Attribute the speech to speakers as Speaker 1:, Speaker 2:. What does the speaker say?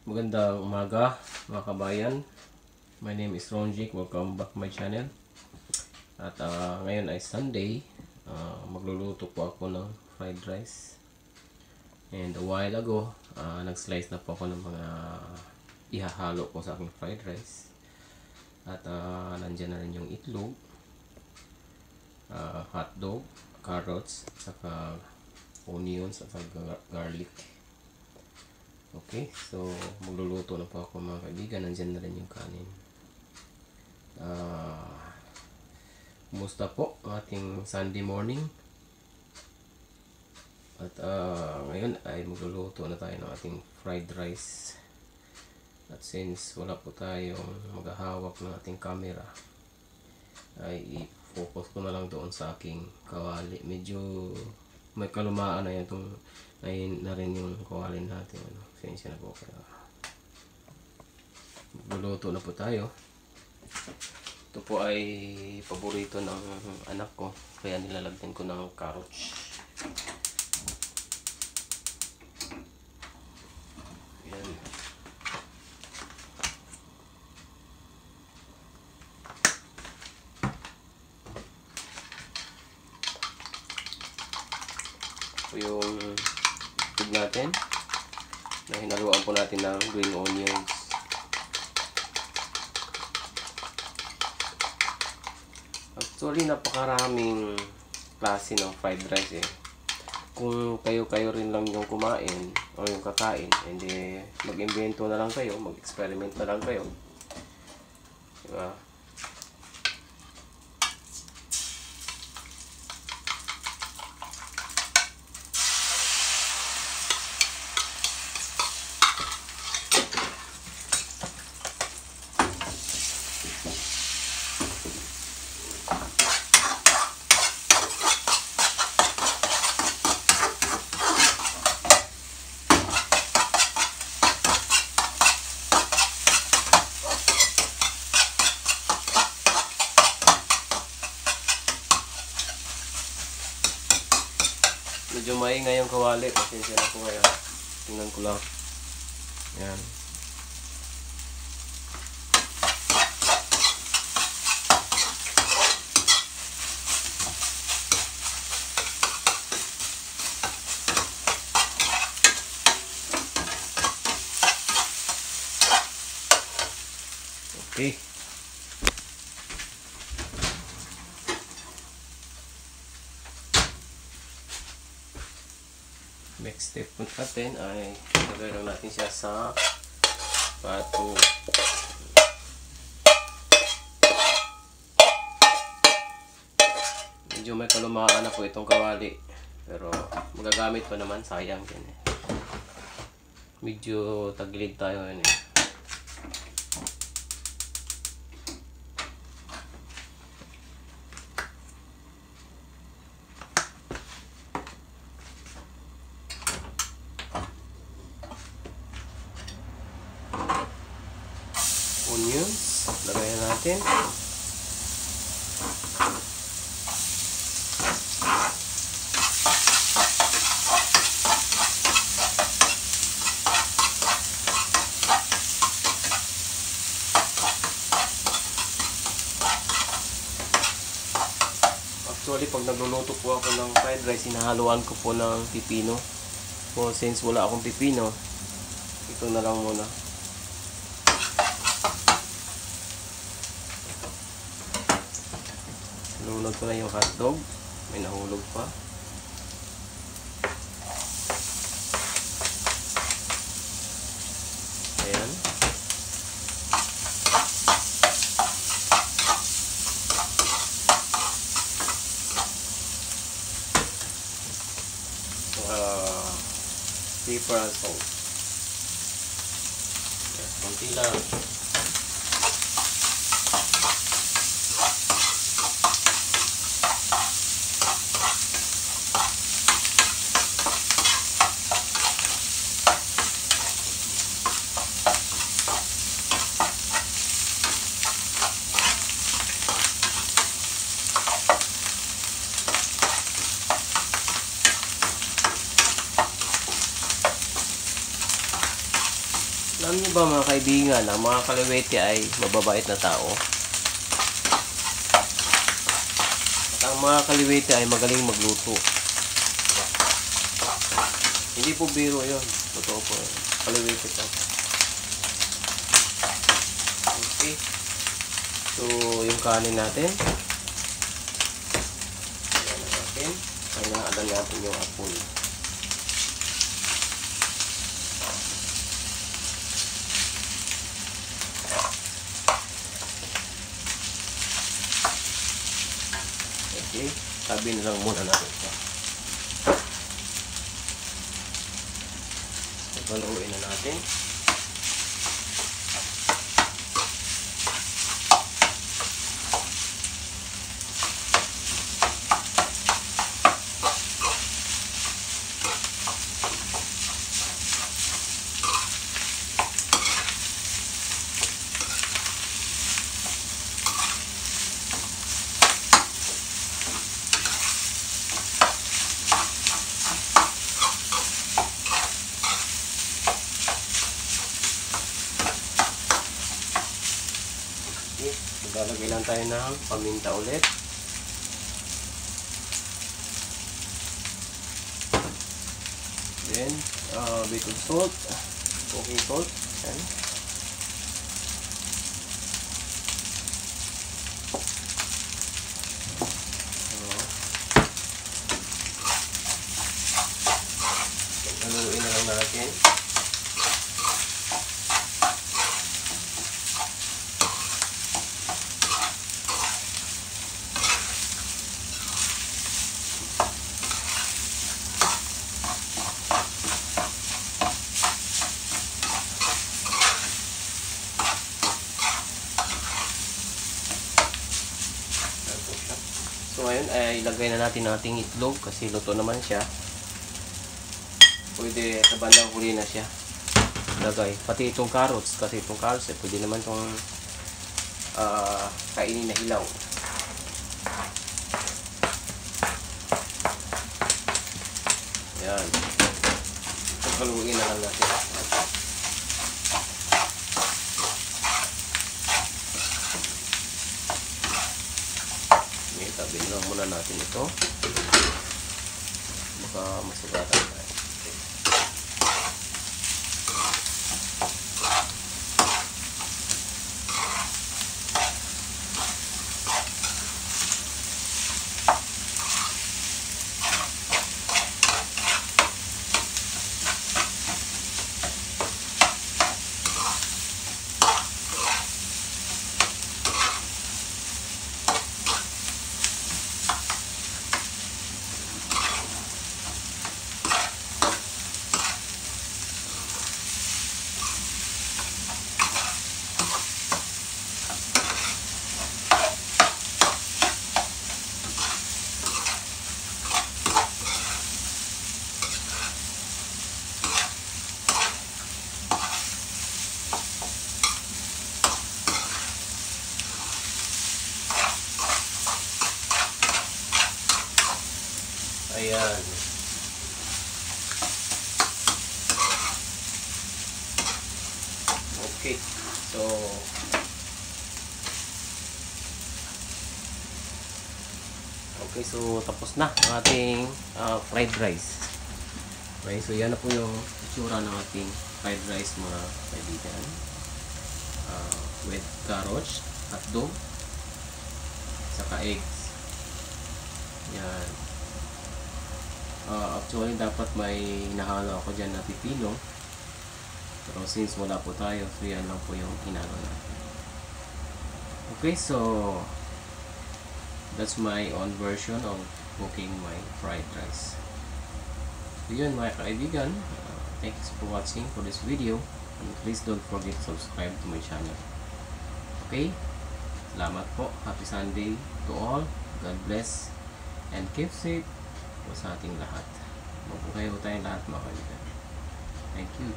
Speaker 1: Magandang umaga mga kabayan. My name is Ronjik. Welcome back to my channel. At ngayon ay Sunday. Magluluto po ako ng fried rice. And a while ago, nag-slice na po ako ng mga ihahalo ko sa aking fried rice. At nandyan na rin yung itlog, hotdog, carrots, saka onions at garlic. Okay, so magluluto na po ako mga kaibigan. Nandyan na rin yung kanin. Kumusta po ang ating Sunday morning? At ngayon ay magluluto na tayo ng ating fried rice. At since wala po tayong maghahawak ng ating camera, ay i-focus ko na lang doon sa aking kawali. Medyo may kalumaan na yan itong ayun na rin yung kawali natin. Pasensya na po kayo. Magluluto na po tayo. Ito po ay paborito ng anak ko, kaya nilalagyan ko ng carrots. Ayan. Ito yung itlog natin na hinaluan po natin ng green onions. Actually, napakaraming klase ng fried rice eh. Kung kayo rin lang yung kumain o yung kakain, hindi mag-invento na lang kayo, mag-experiment na lang kayo. Diba? Medyo maingay yung kawali. Pasensya na po kaya. Tingnan ko lang. Yan. Okay. Next step natin ay lagay lang natin siya sa pato. Medyo may kalumaan na po itong kawali, pero magagamit pa naman, sayang din eh. Medyo tagilid tayo yun eh. Onions, lagayan natin. Actually, pag nagluluto po ako ng fried rice, hinahaluan ko po ng pipino. So, since wala akong pipino, ito na lang muna. Nahulog ko na yung hotdog. May nahulog pa. Ayan. Pepper and salt. Konti lang. Alam niyo ba mga kaibigan, ang mga kaliwete ay mababait na tao. At ang mga kaliwete ay magaling magluto. Hindi po biro yun. Totoo po. Kaliwete po. Okay. So, yung kanin natin. Ayan natin. Kailangan natin yung apoy. Okay. Tabi na lang muna natin ito. Paluin na natin. Maglalagay lang tayo ng paminta ulit. Then, baking salt, cooking salt. Ayan. Haluin na lang natin. So ngayon ay ilagay na natin ating itlog kasi luto naman siya. Pwede sa bandang huli na siya ilagay. Pati itong carrots kasi itong carrots pwede naman itong kainin na hilaw. Ayan. Pagkaluin na lang natin. Tabi lang muna natin ito. Baka masugatan tayo. Ayan. Okay. So tapos na ang ating fried rice. Okay, so yan na po yung itsura ng ating fried rice mga kaibigan. With carrots, hotdog, saka eggs. Yan. Actually dapat may hinahalo ako dyan na pipino. Pero since wala po tayo, so yan lang po yung hinalo natin. Okay, so that's my own version of cooking my fried rice. So yun mga kaibigan, thanks for watching for this video, and please don't forget to subscribe to my channel. Okay, salamat po. Happy Sunday to all. God bless and keep safe po sa ating lahat. Mabuhay po tayong lahat mga kaibigan. Thank you.